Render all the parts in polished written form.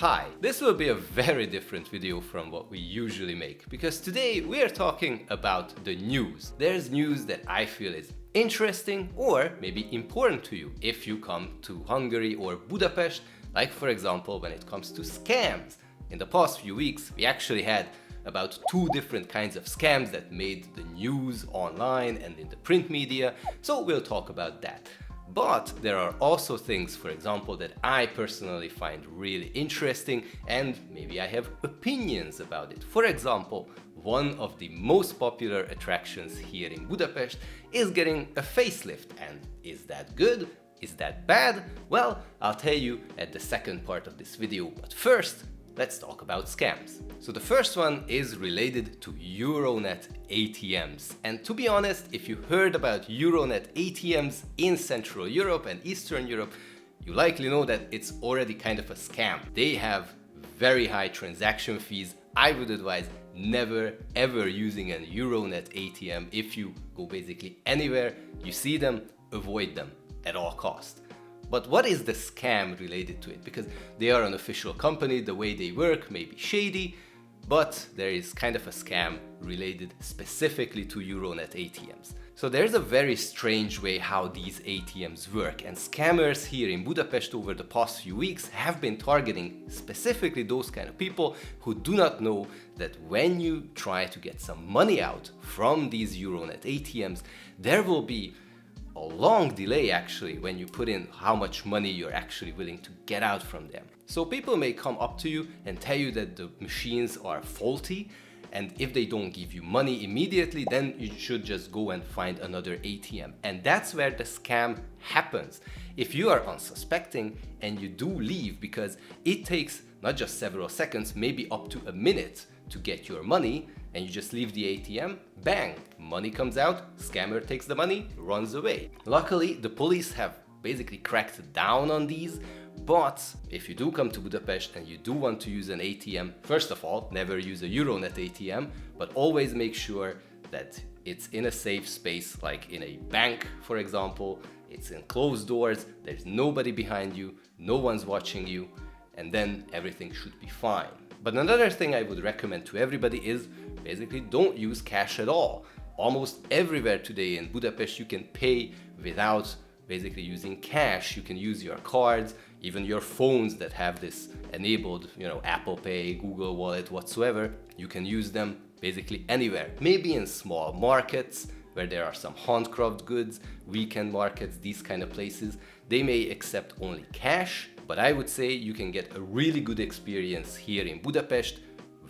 Hi, this will be a very different video from what we usually make, because today we are talking about the news. There's news that I feel is interesting or maybe important to you if you come to Hungary or Budapest, like for example when it comes to scams. In the past few weeks we actually had about 2 different kinds of scams that made the news online and in the print media, so we'll talk about that. But there are also things, for example, that I personally find really interesting and maybe I have opinions about it. For example, one of the most popular attractions here in Budapest is getting a facelift. And is that good? Is that bad? Well, I'll tell you at the second part of this video, but first, let's talk about scams. So the first one is related to Euronet ATMs. And to be honest, if you heard about Euronet ATMs in Central Europe and Eastern Europe, you likely know that it's already kind of a scam. They have very high transaction fees. I would advise never ever using a Euronet ATM. If you go basically anywhere, you see them, avoid them at all costs. But what is the scam related to it? Because they are an official company, the way they work may be shady, but there is kind of a scam related specifically to Euronet ATMs. So there's a very strange way how these ATMs work, and scammers here in Budapest over the past few weeks have been targeting specifically those kind of people who do not know that when you try to get some money out from these Euronet ATMs, there will be a long delay actually when you put in how much money you're actually willing to get out from them. So people may come up to you and tell you that the machines are faulty, and if they don't give you money immediately, then you should just go and find another ATM. And that's where the scam happens. If you are unsuspecting and you do leave, because it takes not just several seconds, maybe up to a minute to get your money, and you just leave the ATM, bang, money comes out, scammer takes the money, runs away. Luckily, the police have basically cracked down on these, but if you do come to Budapest and you do want to use an ATM, first of all, never use a Euronet ATM, but always make sure that it's in a safe space, like in a bank, for example. It's in closed doors, there's nobody behind you, no one's watching you, and then everything should be fine. But another thing I would recommend to everybody is basically don't use cash at all. Almost everywhere today in Budapest you can pay without basically using cash. You can use your cards, even your phones that have this enabled, Apple Pay, Google Wallet, whatsoever. You can use them basically anywhere. Maybe in small markets where there are some handcraft goods, weekend markets, these kind of places. They may accept only cash, but I would say you can get a really good experience here in Budapest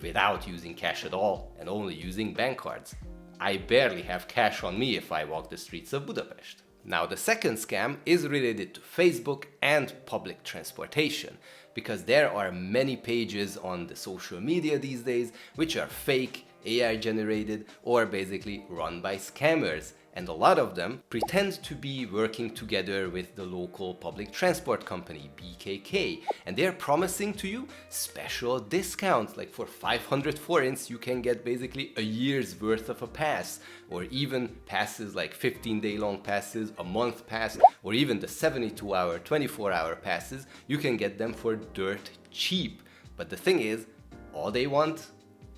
without using cash at all and only using bank cards. I barely have cash on me if I walk the streets of Budapest. Now the second scam is related to Facebook and public transportation, because there are many pages on the social media these days which are fake, AI generated, or basically run by scammers. And a lot of them pretend to be working together with the local public transport company, BKK. And they're promising to you special discounts, like for 500 forints you can get basically a year's worth of a pass, or even passes like 15-day long passes, a month pass, or even the 72-hour, 24-hour passes. You can get them for dirt cheap. But the thing is, all they want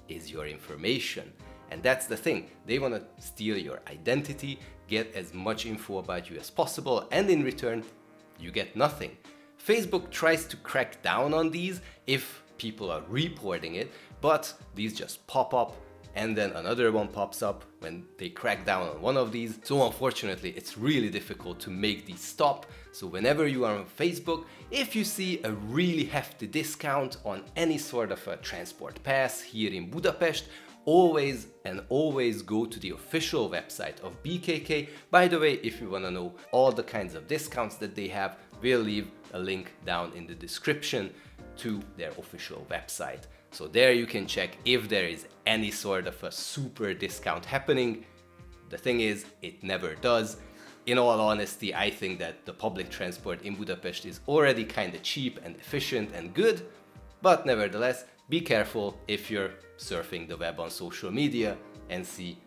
is your information. And that's the thing, they want to steal your identity, get as much info about you as possible, and in return, you get nothing. Facebook tries to crack down on these if people are reporting it, but these just pop up, and then another one pops up when they crack down on one of these. So unfortunately, it's really difficult to make these stop. So whenever you are on Facebook, if you see a really hefty discount on any sort of a transport pass here in Budapest, always go to the official website of BKK. By the way, if you want to know all the kinds of discounts that they have, we'll leave a link down in the description to their official website. So there you can check if there is any sort of a super discount happening. The thing is, it never does. In all honesty, I think that the public transport in Budapest is already kind of cheap and efficient and good, but nevertheless, be careful if you're surfing the web on social media and see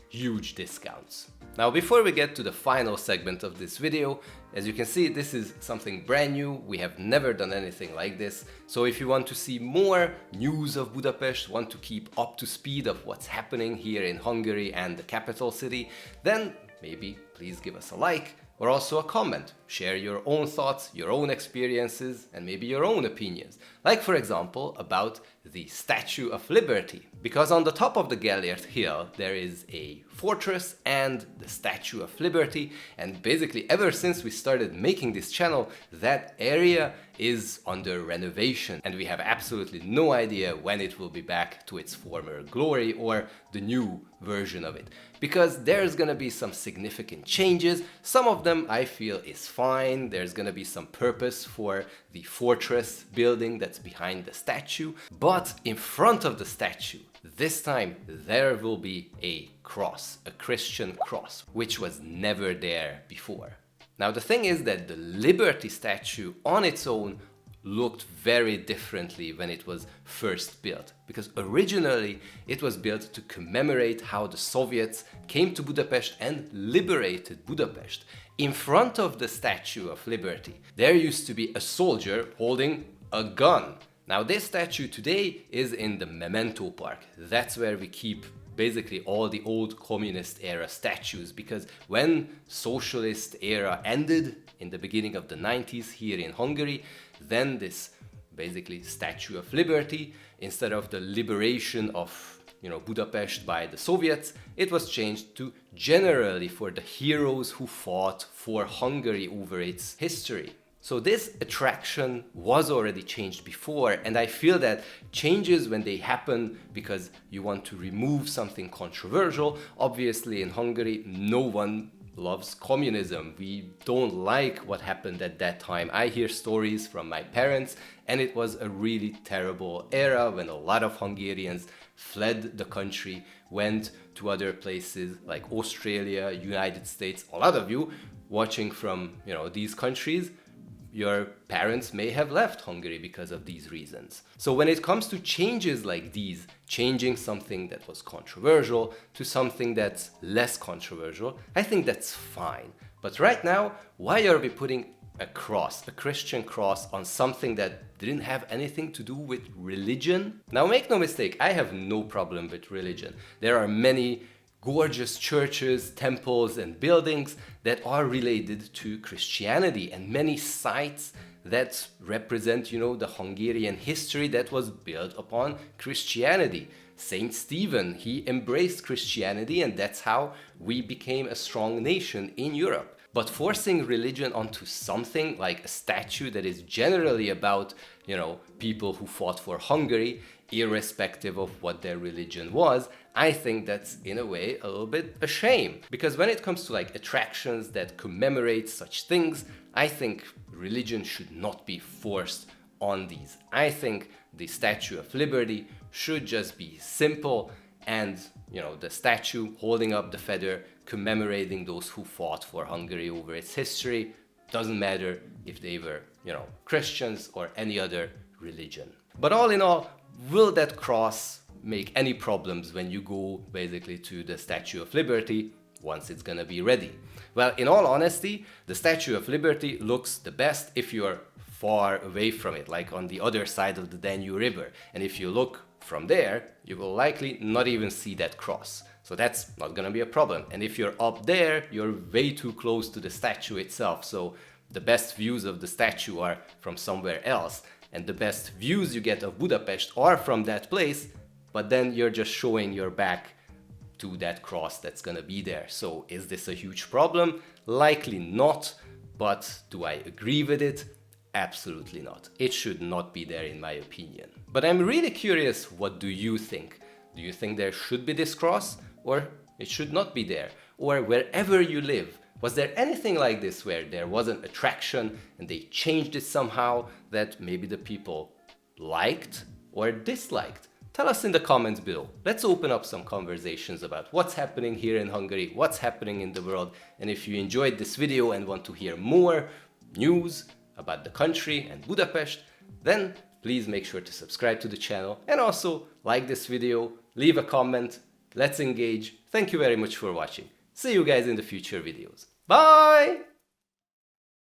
huge discounts. Now, before we get to the final segment of this video, As you can see, this is something brand new. We have never done anything like this. So if you want to see more news of Budapest, want to keep up to speed of what's happening here in Hungary and the capital city, then maybe please give us a like or also a comment. Share your own thoughts, your own experiences, and maybe your own opinions. Like, for example, about the Statue of Liberty. Because on the top of the Gellért Hill, there is a fortress and the Statue of Liberty. And basically, ever since we started making this channel, that area is under renovation. And we have absolutely no idea when it will be back to its former glory or the new version of it. Because there's gonna be some significant changes. Some of them I feel is fine. There's gonna be some purpose for the fortress building that's behind the statue. But in front of the statue, this time there will be a cross, a Christian cross, which was never there before. Now the thing is that the Liberty statue on its own looked very differently when it was first built, because originally it was built to commemorate how the Soviets came to Budapest and liberated Budapest. In front of the Statue of Liberty, there used to be a soldier holding a gun. Now this statue today is in the Memento Park. That's where we keep basically all the old communist era statues, because when socialist era ended in the beginning of the 90s here in Hungary, then this basically Statue of Liberty, instead of the liberation of Budapest by the Soviets, it was changed to generally for the heroes who fought for Hungary over its history. So this attraction was already changed before, and I feel that changes when they happen because you want to remove something controversial. Obviously in Hungary no one loves communism. We don't like what happened at that time. I hear stories from my parents, and it was a really terrible era when a lot of Hungarians fled the country, went to other places like Australia, United States. A lot of you watching from these countries, your parents may have left Hungary because of these reasons. So when it comes to changes like these, changing something that was controversial to something that's less controversial, I think that's fine. But right now, why are we putting a cross, a Christian cross, on something that didn't have anything to do with religion? Now make no mistake, I have no problem with religion. There are many gorgeous churches, temples and buildings that are related to Christianity, and many sites that represent, the Hungarian history that was built upon Christianity. Saint Stephen, he embraced Christianity, and that's how we became a strong nation in Europe. But forcing religion onto something like a statue that is generally about, people who fought for Hungary, irrespective of what their religion was, I think that's in a way a little bit a shame. Because when it comes to attractions that commemorate such things, I think religion should not be forced on these. I think the Statue of Liberty should just be simple, and the statue holding up the feather commemorating those who fought for Hungary over its history. Doesn't matter if they were, Christians or any other religion. But all in all, will that cross make any problems when you go basically to the Statue of Liberty once it's gonna be ready? Well, in all honesty, the Statue of Liberty looks the best if you're far away from it, like on the other side of the Danube River. And if you look from there, you will likely not even see that cross. So that's not gonna be a problem. And if you're up there, you're way too close to the statue itself. So the best views of the statue are from somewhere else, and the best views you get of Budapest are from that place, but then you're just showing your back to that cross that's gonna be there. So is this a huge problem? Likely not, but do I agree with it? Absolutely not. It should not be there in my opinion. But I'm really curious, what do you think? Do you think there should be this cross, or it should not be there? Or wherever you live, was there anything like this where there was an attraction and they changed it somehow that maybe the people liked or disliked? Tell us in the comments below. Let's open up some conversations about what's happening here in Hungary, what's happening in the world. And if you enjoyed this video and want to hear more news about the country and Budapest, then please make sure to subscribe to the channel and also like this video, leave a comment, let's engage. Thank you very much for watching. See you guys in the future videos. Bye!